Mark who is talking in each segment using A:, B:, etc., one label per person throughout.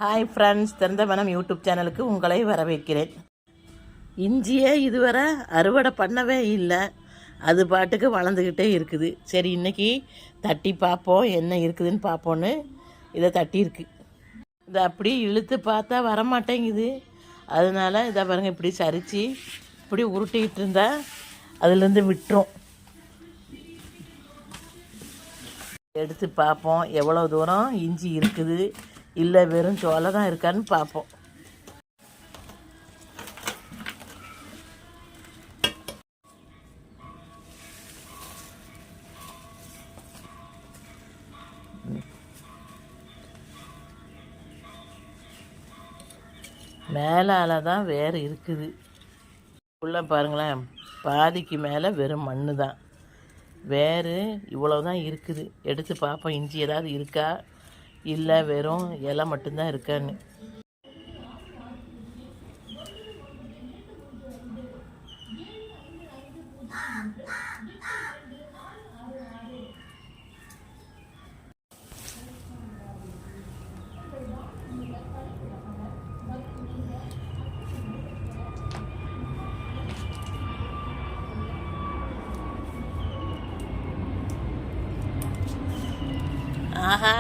A: Hi friends, திறந்த மனம் YouTube சேனலுக்கு உங்களை வரவேற்கிறேன். இஞ்சியே இதுவரை அறுவடை பண்ணவே இல்லை, அது பாட்டுக்கு வளர்ந்துக்கிட்டே இருக்குது. சரி, இன்றைக்கி தட்டி பார்ப்போம், என்ன இருக்குதுன்னு பார்ப்போன்னு இதை தட்டியிருக்கு. இதை அப்படி இழுத்து பார்த்தா வரமாட்டேங்குது. அதனால் இதை பாருங்கள், இப்படி சரித்து இப்படி உருட்டிக்கிட்டு இருந்தால் அதுலேருந்து விட்டுரும். எடுத்து பார்ப்போம் எவ்வளோ தூரம் இஞ்சி இருக்குது, இல்லை வெறும் சோலை தான் இருக்கான்னு பார்ப்போம். மேலால் தான் வேறு இருக்குது. உள்ளே பாருங்களேன், பாதிக்கு மேலே வெறும் மண் தான், வேறு இவ்வளோ தான் இருக்குது. எடுத்து பார்ப்போம் இஞ்சி ஏதாவது இருக்கா, இல்லை வெறும் இலை மட்டும்தான் இருக்கான்னு. ஆஹா,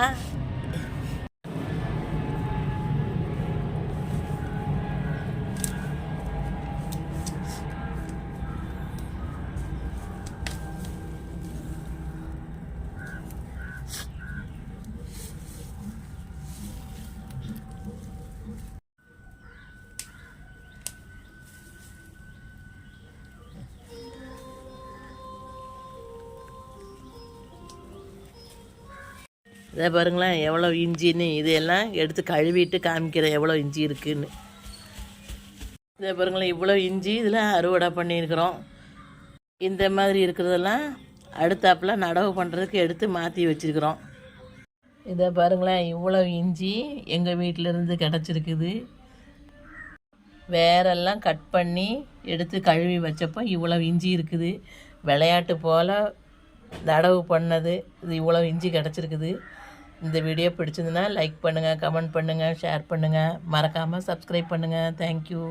A: இதை பாருங்களேன் எவ்வளோ இஞ்சின்னு. இதையெல்லாம் எடுத்து கழுவிட்டு காமிக்கிறேன் எவ்வளோ இஞ்சி இருக்குதுன்னு. இதை பாருங்களேன், இவ்வளோ இஞ்சி இதில் அறுவடை பண்ணியிருக்கிறோம். இந்த மாதிரி இருக்கிறதெல்லாம் அடுத்தாப்பில் நடவு பண்ணுறதுக்கு எடுத்து மாற்றி வச்சுருக்கிறோம். இதை பாருங்களேன், இவ்வளோ இஞ்சி எங்கள் வீட்டிலேருந்து கிடச்சிருக்குது. வேரெல்லாம் கட் பண்ணி எடுத்து கழுவி வச்சப்போ இவ்வளோ இஞ்சி இருக்குது. விளையாட்டு போல் நடவு பண்ணது இது இவ்வளோ இஞ்சி கிடச்சிருக்குது. இந்த வீடியோ பிடிச்சிருந்துன்னா லைக் பண்ணுங்கள், கமெண்ட் பண்ணுங்கள், ஷேர் பண்ணுங்கள், மறக்காமல் சப்ஸ்கிரைப் பண்ணுங்கள். தேங்க்யூ.